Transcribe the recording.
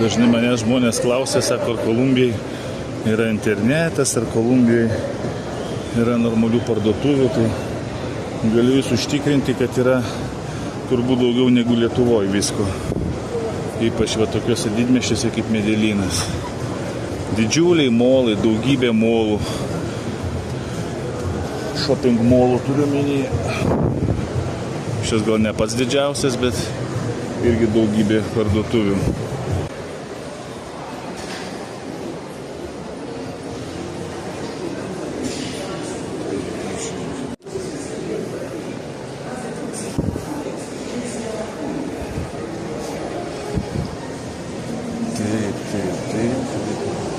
Dažnai mane žmonės klausia, sako, ar Kolumbijai yra internetas, ar Kolumbijai yra normalių parduotuvių. Tai galiu jūs užtikrinti, kad yra turbūt daugiau negu Lietuvoje visko. Ypač va tokiuose didmiesčiuose kaip Medelynas. Didžiuliai molai, daugybė molų. Shopping molų turiu menyje. Šis gal ne pats didžiausias, bet irgi daugybė parduotuvių. Taip.